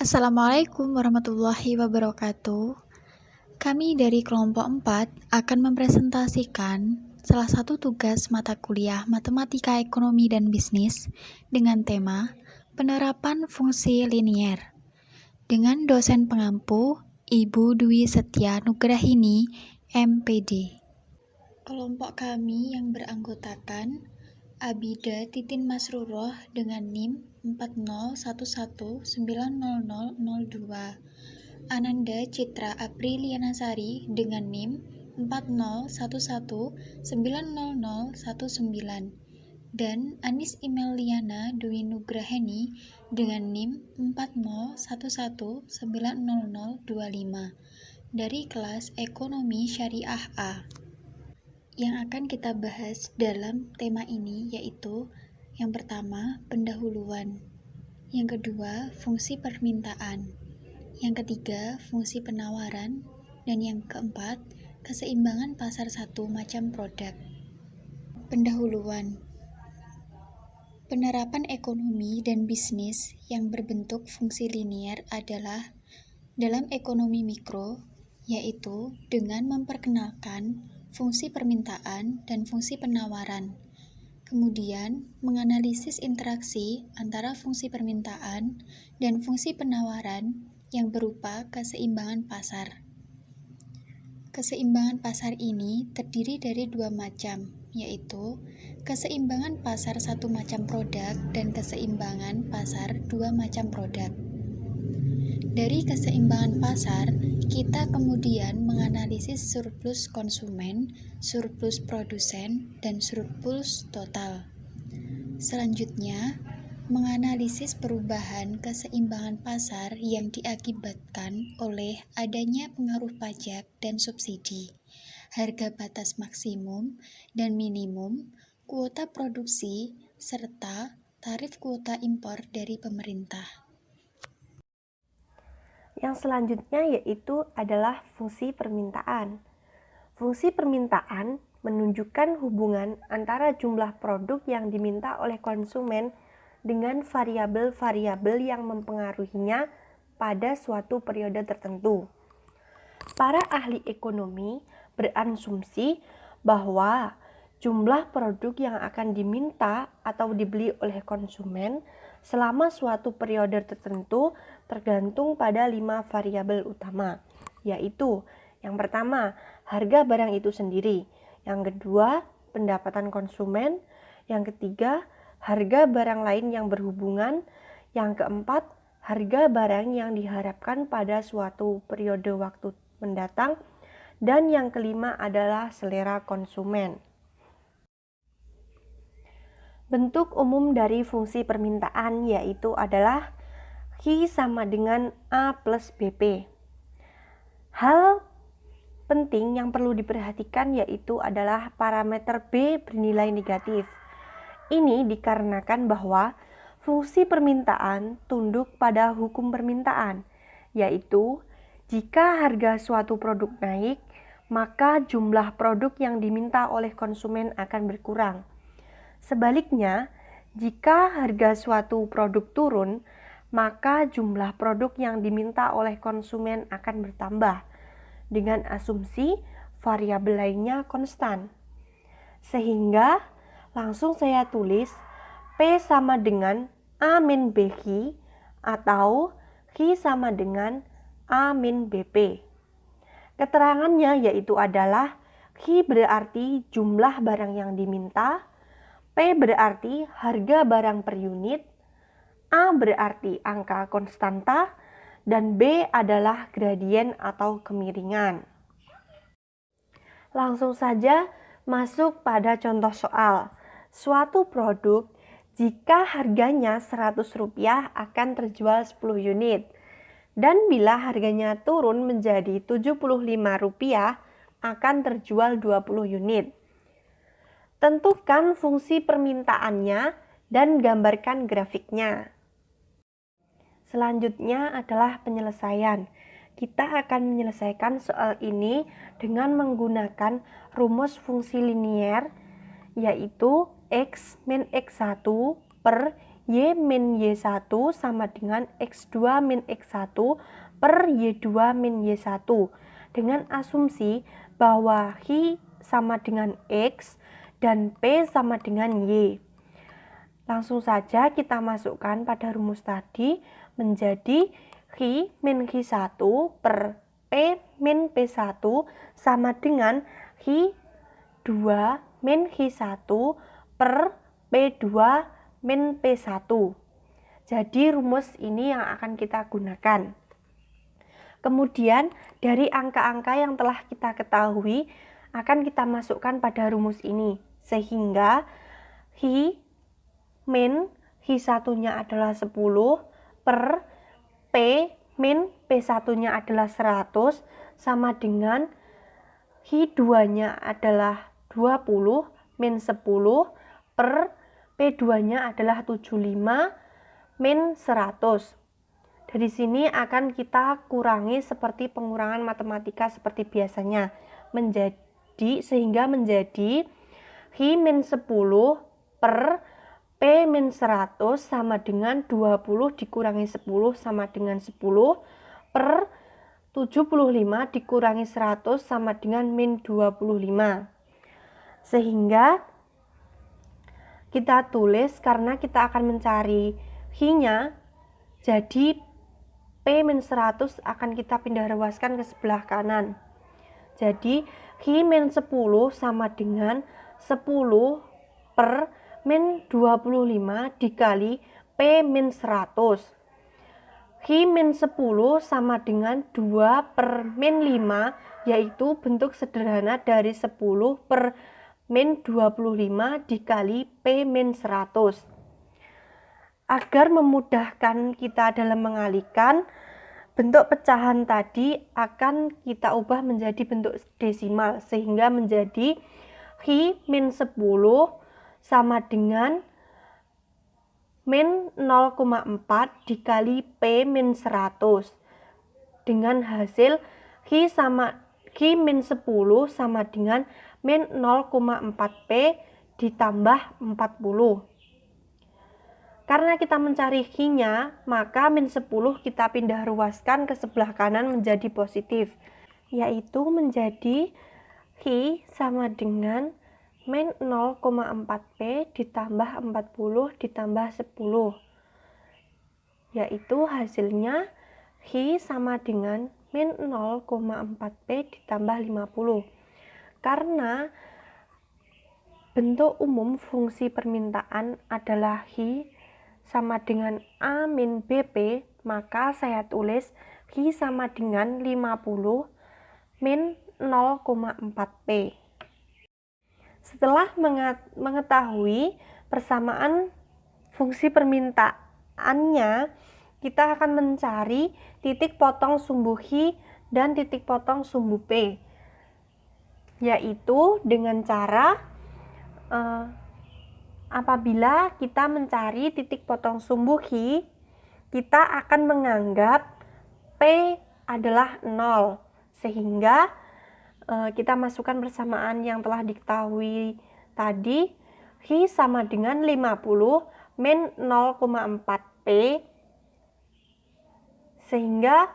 Assalamualaikum warahmatullahi wabarakatuh. Kami dari kelompok 4 akan mempresentasikan salah satu tugas mata kuliah Matematika Ekonomi dan Bisnis dengan tema Penerapan Fungsi Linier dengan dosen pengampu Ibu Dwi Setia Nugrahini, MPD. Kelompok kami yang beranggotakan Abida Titin Masruroh dengan NIM 401190002, Ananda Citra Aprilianasari dengan NIM 401190019, dan Anis Imeliana Dwi Nugraheni dengan NIM 401190025 dari kelas Ekonomi Syariah A. Yang akan kita bahas dalam tema ini yaitu yang pertama, pendahuluan, yang kedua, fungsi permintaan, yang ketiga, fungsi penawaran, dan yang keempat, keseimbangan pasar satu macam produk. Pendahuluan. Penerapan ekonomi dan bisnis yang berbentuk fungsi linier adalah dalam ekonomi mikro, yaitu dengan memperkenalkan fungsi permintaan dan fungsi penawaran, kemudian menganalisis interaksi antara fungsi permintaan dan fungsi penawaran yang berupa keseimbangan pasar. Keseimbangan pasar ini terdiri dari dua macam, yaitu keseimbangan pasar satu macam produk dan keseimbangan pasar dua macam produk. Dari keseimbangan pasar, kita kemudian menganalisis surplus konsumen, surplus produsen, dan surplus total. Selanjutnya, menganalisis perubahan keseimbangan pasar yang diakibatkan oleh adanya pengaruh pajak dan subsidi, harga batas maksimum dan minimum, kuota produksi, serta tarif kuota impor dari pemerintah. Yang selanjutnya yaitu adalah fungsi permintaan. Fungsi permintaan menunjukkan hubungan antara jumlah produk yang diminta oleh konsumen dengan variabel-variabel yang mempengaruhinya pada suatu periode tertentu. Para ahli ekonomi berasumsi bahwa jumlah produk yang akan diminta atau dibeli oleh konsumen selama suatu periode tertentu tergantung pada 5 variabel utama, yaitu yang pertama, harga barang itu sendiri, yang kedua, pendapatan konsumen, yang ketiga, harga barang lain yang berhubungan, yang keempat, harga barang yang diharapkan pada suatu periode waktu mendatang, dan yang kelima adalah selera konsumen. Bentuk umum dari fungsi permintaan yaitu adalah Q sama dengan A plus BP. Hal penting yang perlu diperhatikan yaitu adalah parameter B bernilai negatif. Ini dikarenakan bahwa fungsi permintaan tunduk pada hukum permintaan, yaitu jika harga suatu produk naik, maka jumlah produk yang diminta oleh konsumen akan berkurang. Sebaliknya, jika harga suatu produk turun, maka jumlah produk yang diminta oleh konsumen akan bertambah, dengan asumsi variabel lainnya konstan. Sehingga langsung saya tulis P sama dengan A min BQ atau Q sama dengan A min BP. Keterangannya yaitu adalah Q berarti jumlah barang yang diminta, P berarti harga barang per unit, A berarti angka konstanta, dan B adalah gradien atau kemiringan. Langsung saja masuk pada contoh soal. Suatu produk jika harganya Rp100 akan terjual 10 unit. Dan bila harganya turun menjadi Rp75 akan terjual 20 unit. Tentukan fungsi permintaannya dan gambarkan grafiknya. Selanjutnya adalah penyelesaian. Kita akan menyelesaikan soal ini dengan menggunakan rumus fungsi linier, yaitu X min X1 per Y min Y1 sama dengan X2 min X1 per Y2 min Y1 dengan asumsi bahwa Hi sama dengan X dan P sama dengan Y. Langsung saja kita masukkan pada rumus tadi menjadi Hi min Hi1 per P min P1 sama dengan Hi2 min Hi1 per P2 min P1. Jadi rumus ini yang akan kita gunakan. Kemudian dari angka-angka yang telah kita ketahui akan kita masukkan pada rumus ini. Sehingga Hi min Hi1-nya adalah 10 per P min P1-nya adalah 100 sama dengan Hi2-nya adalah 20 min 10 per P2-nya adalah 75 min 100. Dari sini akan kita kurangi seperti pengurangan matematika seperti biasanya. Sehingga menjadi Hi min 10 per P min 100 sama dengan 20 dikurangi 10 sama dengan 10 per 75 dikurangi 100 sama dengan min 25. Sehingga kita tulis karena kita akan mencari Hi-nya, jadi P min 100 akan kita pindah ruaskan ke sebelah kanan. Jadi Hi min 10 sama dengan 10 per min 25 dikali P min 100. Hi min 10 sama dengan 2 per min 5, yaitu bentuk sederhana dari 10 per min 25 dikali P min 100. Agar memudahkan kita dalam mengalihkan, bentuk pecahan tadi akan kita ubah menjadi bentuk desimal, sehingga menjadi Hi min 10 sama dengan min 0,4 dikali P min 100 dengan hasil Hi min 10 sama dengan min 0,4 P ditambah 40. Karena kita mencari Hi-nya, maka min 10 kita pindah ruaskan ke sebelah kanan menjadi positif, yaitu menjadi Hi sama dengan min 0,4 P ditambah 40 ditambah 10, yaitu hasilnya Hi sama dengan min 0,4 P ditambah 50. Karena bentuk umum fungsi permintaan adalah Hi sama dengan A min BP, maka saya tulis Hi sama dengan 50 min 0,4 P. Setelah mengetahui persamaan fungsi permintaannya, kita akan mencari titik potong sumbu Hi dan titik potong sumbu P, yaitu dengan cara apabila kita mencari titik potong sumbu Hi, kita akan menganggap P adalah 0, sehingga kita masukkan persamaan yang telah diketahui tadi. Hi sama dengan 50 min 0,4 P, sehingga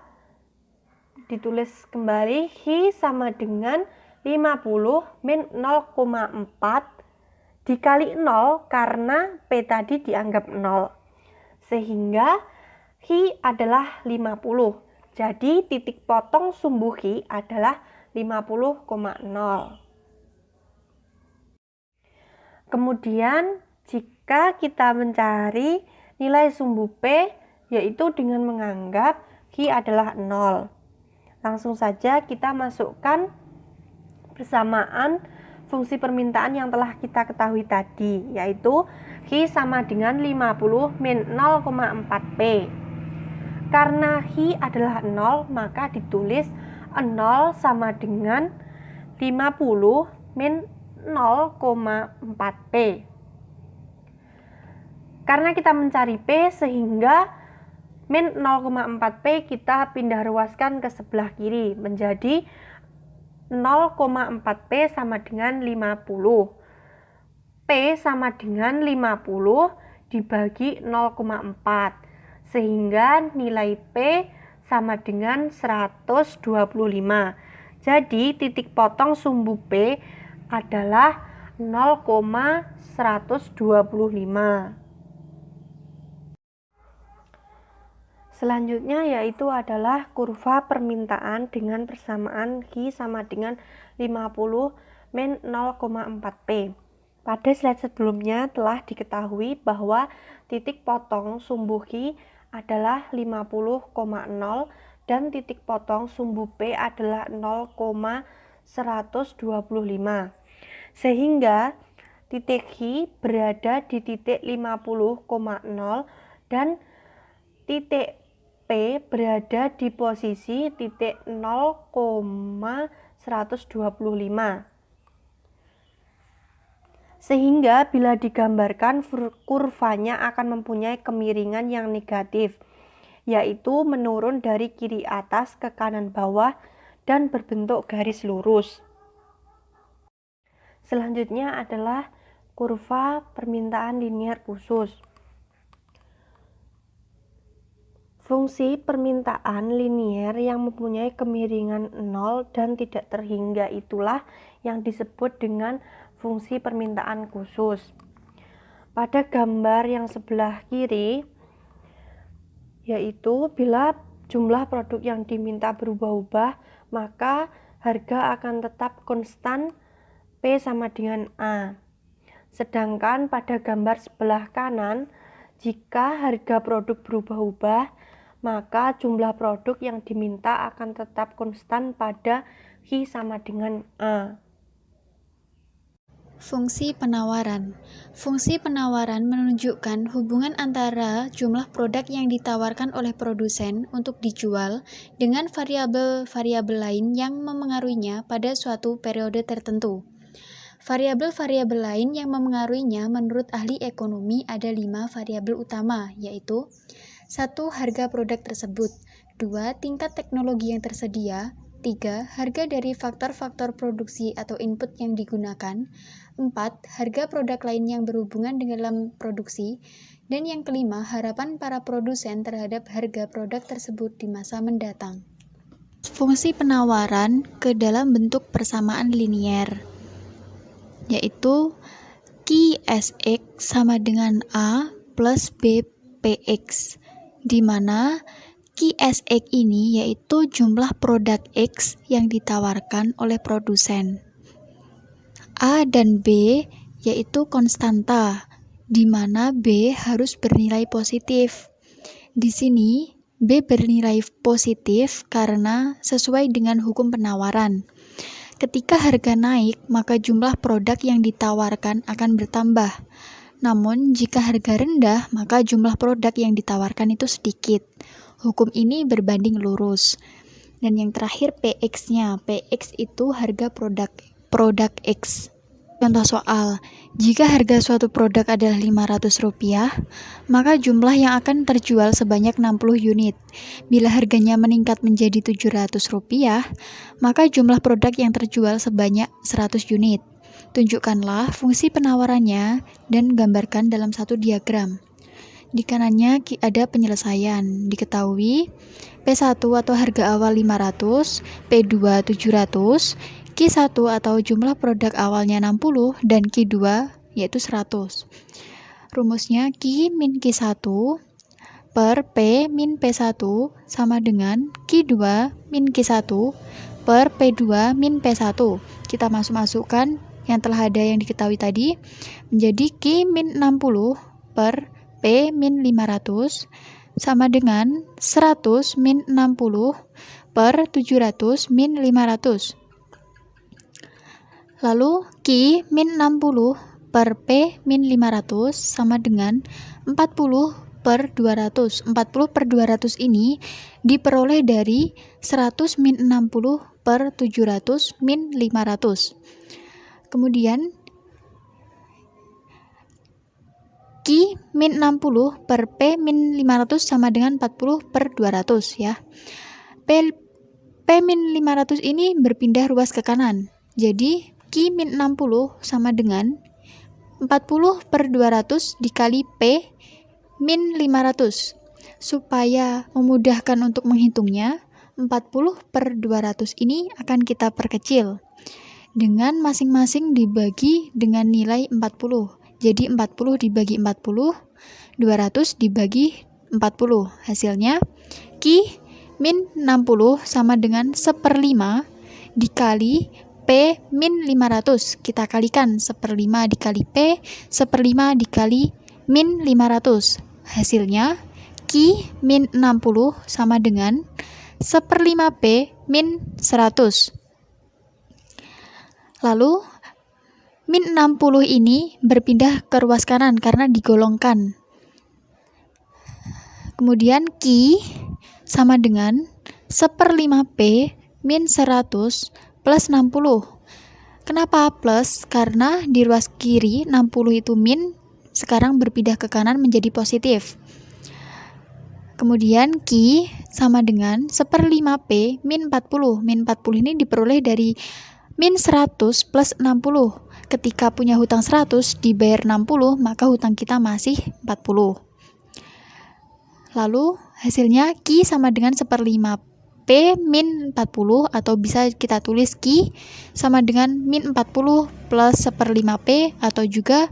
ditulis kembali Hi sama dengan 50 min 0,4 dikali 0 karena P tadi dianggap 0, sehingga Hi adalah 50. Jadi titik potong sumbu Hi adalah 50,0. Kemudian jika kita mencari nilai sumbu P, yaitu dengan menganggap Hi adalah 0. Langsung saja kita masukkan persamaan fungsi permintaan yang telah kita ketahui tadi, yaitu Hi sama dengan 50 min 0,4 P. Karena Hi adalah 0, maka ditulis 0 sama dengan 50 min 0,4 P. Karena kita mencari P, sehingga min 0,4 P kita pindah ruaskan ke sebelah kiri menjadi 0,4 P sama dengan 50. P sama dengan 50 dibagi 0,4 sehingga nilai P sama dengan 125. Jadi titik potong sumbu P adalah 0,125. Selanjutnya yaitu adalah kurva permintaan dengan persamaan Q sama dengan 50 min 0,4P. Pada slide sebelumnya telah diketahui bahwa titik potong sumbu Q adalah 50,0 dan titik potong sumbu P adalah 0,125. Sehingga titik Q berada di titik 50,0 dan titik P berada di posisi titik 0,125. Sehingga bila digambarkan kurvanya akan mempunyai kemiringan yang negatif, yaitu menurun dari kiri atas ke kanan bawah dan berbentuk garis lurus. Selanjutnya adalah kurva permintaan linier khusus. Fungsi permintaan linier yang mempunyai kemiringan 0 dan tidak terhingga itulah yang disebut dengan fungsi permintaan khusus. Pada gambar yang sebelah kiri, yaitu bila jumlah produk yang diminta berubah-ubah, maka harga akan tetap konstan P sama dengan A. Sedangkan pada gambar sebelah kanan, jika harga produk berubah-ubah, maka jumlah produk yang diminta akan tetap konstan pada Q sama dengan A. Fungsi penawaran. Fungsi penawaran menunjukkan hubungan antara jumlah produk yang ditawarkan oleh produsen untuk dijual dengan variabel-variabel lain yang memengaruhinya pada suatu periode tertentu. Variabel-variabel lain yang memengaruhinya menurut ahli ekonomi ada 5 variabel utama, yaitu 1. Harga produk tersebut, 2. Tingkat teknologi yang tersedia, 3. Harga dari faktor-faktor produksi atau input yang digunakan, 4. Harga produk lain yang berhubungan dengan produksi, dan yang kelima, harapan para produsen terhadap harga produk tersebut di masa mendatang. Fungsi penawaran ke dalam bentuk persamaan linier, yaitu QSX sama dengan A plus BPX, di mana QSX ini yaitu jumlah produk X yang ditawarkan oleh produsen. A dan B yaitu konstanta, di mana B harus bernilai positif. Di sini B bernilai positif karena sesuai dengan hukum penawaran. Ketika harga naik, maka jumlah produk yang ditawarkan akan bertambah. Namun, jika harga rendah, maka jumlah produk yang ditawarkan itu sedikit. Hukum ini berbanding lurus. Dan yang terakhir PX-nya. PX itu harga produk X. Contoh soal, jika harga suatu produk adalah Rp500, maka jumlah yang akan terjual sebanyak 60 unit. Bila harganya meningkat menjadi Rp700, maka jumlah produk yang terjual sebanyak 100 unit. Tunjukkanlah fungsi penawarannya dan gambarkan dalam satu diagram. Di kanannya ada penyelesaian. Diketahui P1 atau harga awal 500, P2 700, Q1 atau jumlah produk awalnya 60 dan Q2 yaitu 100. Rumusnya Q min Q1 per P min P1 sama dengan Q2 min Q1 per P2 min P1. Kita masukkan yang telah ada yang diketahui tadi menjadi Q min 60 per P min 500 sama dengan 100 min 60 per 700 min 500. Lalu Q min 60 per P min 500 sama dengan 40 per 200. 40 per 200 ini diperoleh dari 100 min 60 per 700 min 500. Kemudian Q min 60 per P min 500 sama dengan 40 per 200 ya. P min 500 ini berpindah ruas ke kanan. Jadi Q min 60 sama dengan 40 per 200 dikali P min 500. Supaya memudahkan untuk menghitungnya, 40/200 ini akan kita perkecil dengan masing-masing dibagi dengan nilai 40. Jadi 40 dibagi 40, 200 dibagi 40. Hasilnya Q min 60 sama dengan 1/5 dikali P min 500. Kita kalikan 1/5 dikali P, 1/5 dikali min 500. Hasilnya Q min 60 sama dengan 1/5 P min 100. Lalu min 60 ini berpindah ke ruas kanan karena digolongkan. Kemudian Q sama dengan 1/5 P min 100 plus 60. Kenapa plus? Karena di ruas kiri 60 itu min, sekarang berpindah ke kanan menjadi positif. Kemudian Q sama dengan 1/5 P min 40. Min 40 ini diperoleh dari min 100 plus 60. Ketika punya hutang 100 dibayar 60, maka hutang kita masih 40. Lalu hasilnya Q sama dengan 1/5 P min 40, atau bisa kita tulis Q sama dengan min 40 plus 1/5 P, atau juga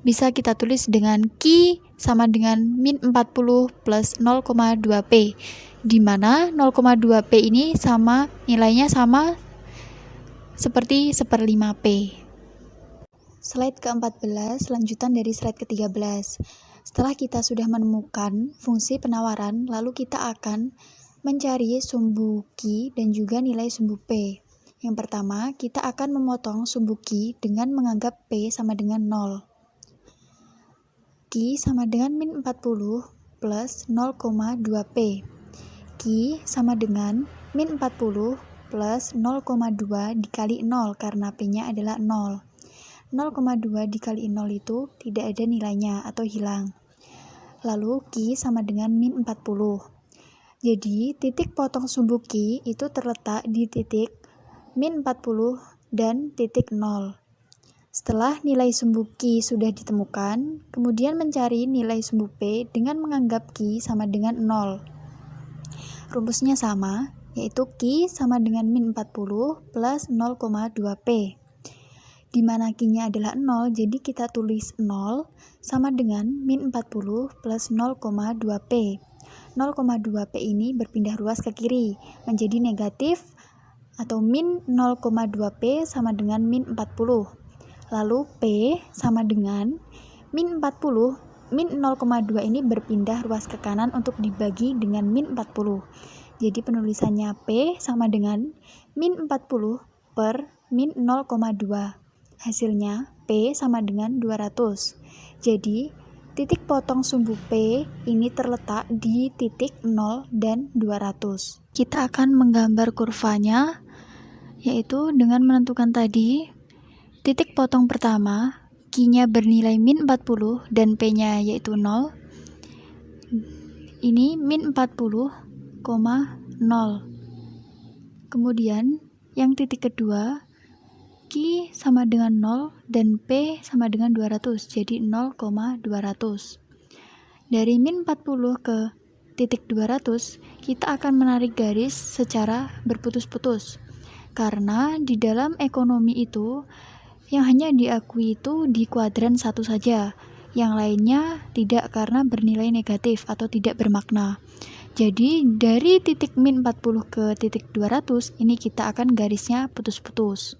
bisa kita tulis dengan Q sama dengan min 40 plus 0,2 P, di mana 0,2 P ini nilainya sama seperti 1/5 P. Slide ke-14, lanjutan dari slide ke-13. Setelah kita sudah menemukan fungsi penawaran, lalu kita akan mencari sumbu Q dan juga nilai sumbu P. Yang pertama, kita akan memotong sumbu Q dengan menganggap P sama dengan 0. Q sama dengan min 40 plus 0,2 P. Q sama dengan min 40 plus 0,2 dikali 0 karena P-nya adalah 0. 0,2 dikali 0 itu tidak ada nilainya atau hilang. Lalu Q sama dengan min 40. Jadi, titik potong sumbu Q itu terletak di titik min 40 dan titik 0. Setelah nilai sumbu Q sudah ditemukan, kemudian mencari nilai sumbu P dengan menganggap Q sama dengan 0. Rumusnya sama, yaitu Q sama dengan min 40 plus 0,2 P. Di mana Q-nya adalah 0, jadi kita tulis 0 sama dengan min 40 plus 0,2 P. 0,2 P ini berpindah ruas ke kiri menjadi negatif, atau min 0,2 P sama dengan min 40. Lalu P sama dengan min 40. Min 0,2 ini berpindah ruas ke kanan untuk dibagi dengan min 40. Jadi penulisannya P sama dengan min 40 per min 0,2. Hasilnya P sama dengan 200. Jadi titik potong sumbu P ini terletak di titik 0 dan 200. Kita akan menggambar kurvanya, yaitu dengan menentukan tadi titik potong pertama, Q-nya bernilai min 40 dan P-nya yaitu 0. Ini min 40,0. Kemudian yang titik kedua, Q sama dengan 0 dan P sama dengan 200, jadi 0,200. Dari min 40 ke titik 200, kita akan menarik garis secara berputus-putus. Karena di dalam ekonomi itu, yang hanya diakui itu di kuadran 1 saja, yang lainnya tidak karena bernilai negatif atau tidak bermakna. Jadi dari titik min 40 ke titik 200, ini kita akan garisnya putus-putus.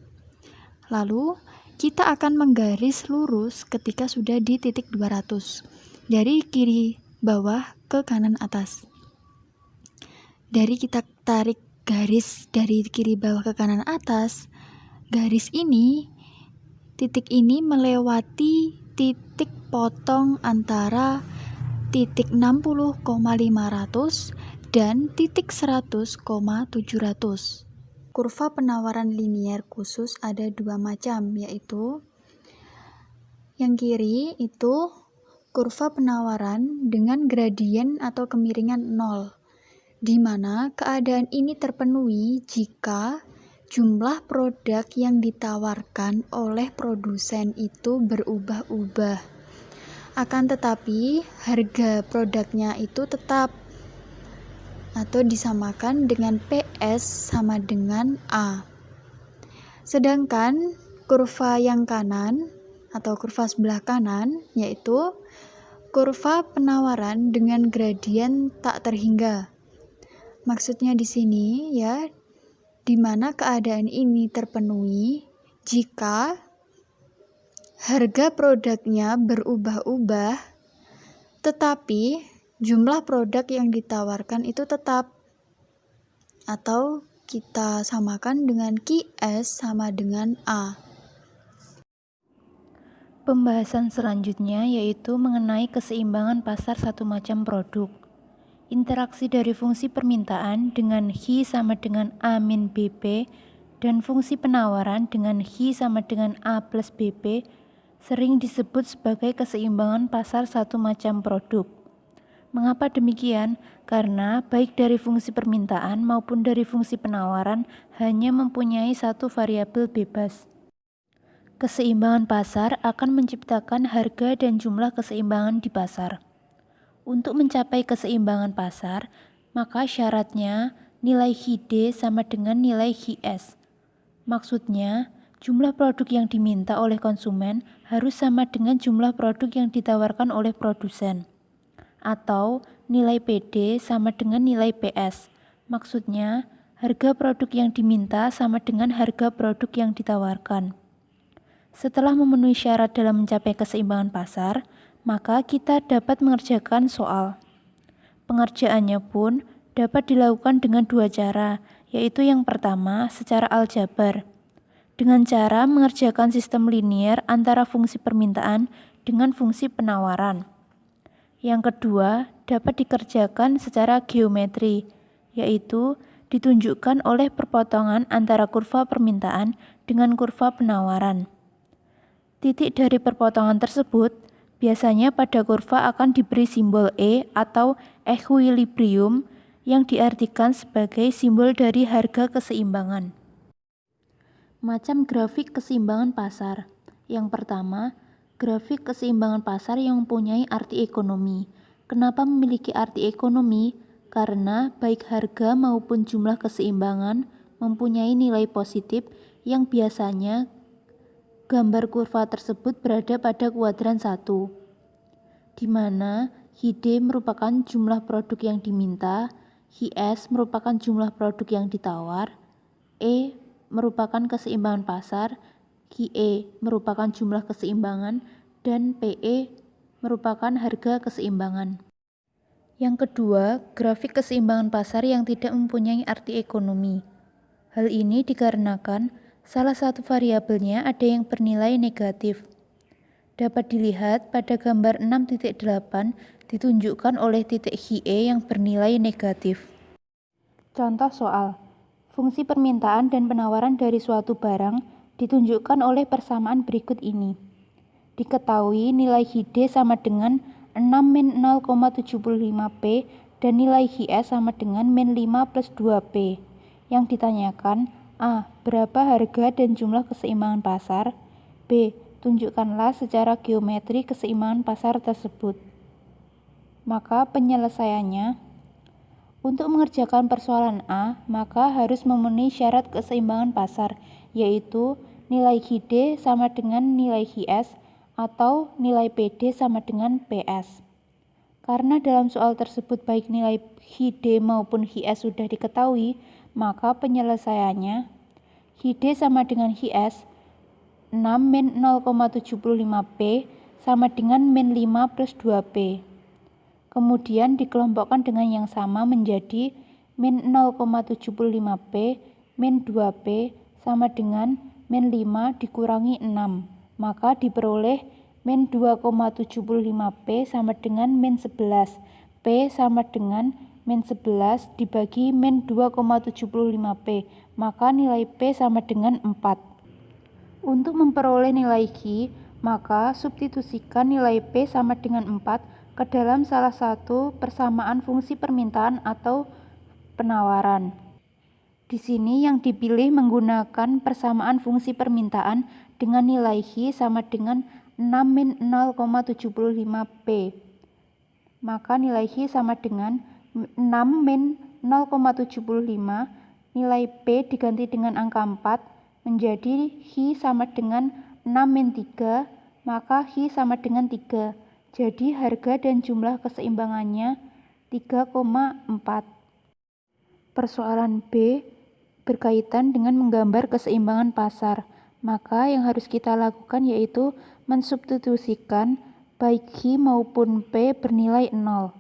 Lalu, kita akan menggaris lurus ketika sudah di titik 200. Dari kiri bawah ke kanan atas. Dari kita tarik garis dari kiri bawah ke kanan atas, garis ini, titik ini melewati titik potong antara titik 60,500 dan titik 100,700. Kurva penawaran linier khusus ada 2 macam, yaitu yang kiri itu kurva penawaran dengan gradien atau kemiringan 0, di mana keadaan ini terpenuhi jika jumlah produk yang ditawarkan oleh produsen itu berubah-ubah. Akan tetapi, harga produknya itu tetap atau disamakan dengan PS sama dengan A. Sedangkan kurva yang kanan atau kurva sebelah kanan yaitu kurva penawaran dengan gradien tak terhingga. Maksudnya di sini ya, di mana keadaan ini terpenuhi jika harga produknya berubah-ubah, tetapi jumlah produk yang ditawarkan itu tetap, atau kita samakan dengan QS sama dengan A. Pembahasan selanjutnya yaitu mengenai keseimbangan pasar satu macam produk. Interaksi dari fungsi permintaan dengan Hi sama dengan A min BP dan fungsi penawaran dengan Hi sama dengan A plus BP sering disebut sebagai keseimbangan pasar satu macam produk. Mengapa demikian? Karena baik dari fungsi permintaan maupun dari fungsi penawaran hanya mempunyai satu variabel bebas. Keseimbangan pasar akan menciptakan harga dan jumlah keseimbangan di pasar. Untuk mencapai keseimbangan pasar, maka syaratnya nilai HID sama dengan nilai HIS. Maksudnya, jumlah produk yang diminta oleh konsumen harus sama dengan jumlah produk yang ditawarkan oleh produsen. Atau nilai PD sama dengan nilai PS. Maksudnya, harga produk yang diminta sama dengan harga produk yang ditawarkan. Setelah memenuhi syarat dalam mencapai keseimbangan pasar, maka kita dapat mengerjakan soal. Pengerjaannya pun dapat dilakukan dengan dua cara, yaitu yang pertama secara aljabar, dengan cara mengerjakan sistem linier antara fungsi permintaan dengan fungsi penawaran. Yang kedua dapat dikerjakan secara geometri, yaitu ditunjukkan oleh perpotongan antara kurva permintaan dengan kurva penawaran. Titik dari perpotongan tersebut biasanya pada kurva akan diberi simbol E atau equilibrium yang diartikan sebagai simbol dari harga keseimbangan. Macam grafik keseimbangan pasar. Yang pertama, grafik keseimbangan pasar yang mempunyai arti ekonomi. Kenapa memiliki arti ekonomi? Karena baik harga maupun jumlah keseimbangan mempunyai nilai positif yang biasanya gambar kurva tersebut berada pada kuadran 1, di mana HID merupakan jumlah produk yang diminta, HIS merupakan jumlah produk yang ditawar, E merupakan keseimbangan pasar, QE merupakan jumlah keseimbangan, dan PE merupakan harga keseimbangan. Yang kedua, grafik keseimbangan pasar yang tidak mempunyai arti ekonomi. Hal ini dikarenakan salah satu variabelnya ada yang bernilai negatif. Dapat dilihat pada gambar 6.8 ditunjukkan oleh titik HIE yang bernilai negatif. Contoh soal. Fungsi permintaan dan penawaran dari suatu barang ditunjukkan oleh persamaan berikut ini. Diketahui nilai HID sama dengan 6 min 0,75P dan nilai HIS sama dengan min 5 plus 2P. Yang ditanyakan, A. Berapa harga dan jumlah keseimbangan pasar? B. Tunjukkanlah secara geometri keseimbangan pasar tersebut. Maka penyelesaiannya, untuk mengerjakan persoalan A, maka harus memenuhi syarat keseimbangan pasar, yaitu nilai HID sama dengan nilai HIS atau nilai PD sama dengan PS. Karena dalam soal tersebut baik nilai HID maupun HIS sudah diketahui, maka penyelesaiannya HID sama dengan HIS 6 min 0,75P sama dengan min 5 plus 2P. Kemudian dikelompokkan dengan yang sama menjadi min 0,75P min 2P sama dengan min 5 dikurangi 6. Maka diperoleh min 2,75P sama dengan min 11. P sama dengan min 11 dibagi min 2,75P. Maka nilai P sama dengan 4. Untuk memperoleh nilai Q, maka substitusikan nilai P sama dengan 4 ke dalam salah satu persamaan fungsi permintaan atau penawaran. Di sini yang dipilih menggunakan persamaan fungsi permintaan dengan nilai Hi sama dengan 6-0,75P. Maka nilai Hi sama dengan 6-0,75, nilai P diganti dengan angka 4, menjadi Hi sama dengan 6-3, maka Hi sama dengan 3. Jadi harga dan jumlah keseimbangannya 3,4. Persoalan B berkaitan dengan menggambar keseimbangan pasar. Maka yang harus kita lakukan yaitu mensubstitusikan baik Hi maupun P bernilai 0.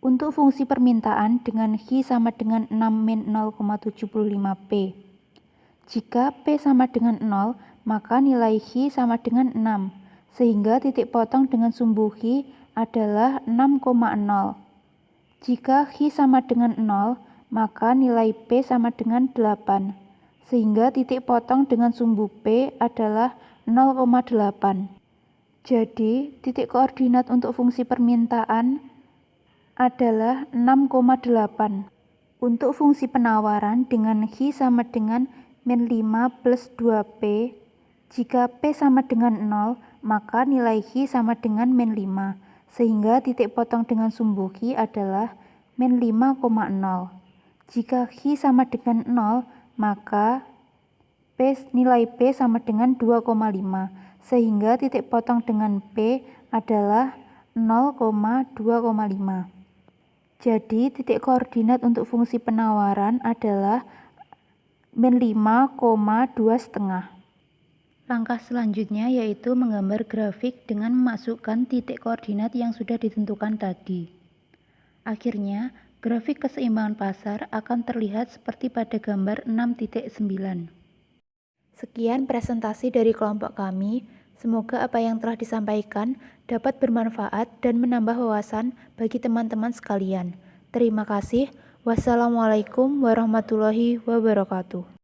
Untuk fungsi permintaan dengan Hi sama dengan 6-0,75P. Jika P sama dengan 0, maka nilai Hi sama dengan 6, sehingga titik potong dengan sumbu Hi adalah 6,0. Jika Hi sama dengan 0, maka nilai P sama dengan 8, sehingga titik potong dengan sumbu P adalah 0,8. Jadi, titik koordinat untuk fungsi permintaan adalah 6,8. Untuk fungsi penawaran dengan Hi sama dengan -5 plus 2P, jika P sama dengan 0, maka nilai Hi sama dengan -5, sehingga titik potong dengan sumbu Hi adalah -5,0. Jika Hi sama dengan 0, maka nilai P sama dengan 2,5, sehingga titik potong dengan P adalah 0,2,5. Jadi, titik koordinat untuk fungsi penawaran adalah -5,2,5. Langkah selanjutnya yaitu menggambar grafik dengan memasukkan titik koordinat yang sudah ditentukan tadi. Akhirnya, grafik keseimbangan pasar akan terlihat seperti pada gambar 6.9. Sekian presentasi dari kelompok kami. Semoga apa yang telah disampaikan dapat bermanfaat dan menambah wawasan bagi teman-teman sekalian. Terima kasih. Wassalamualaikum warahmatullahi wabarakatuh.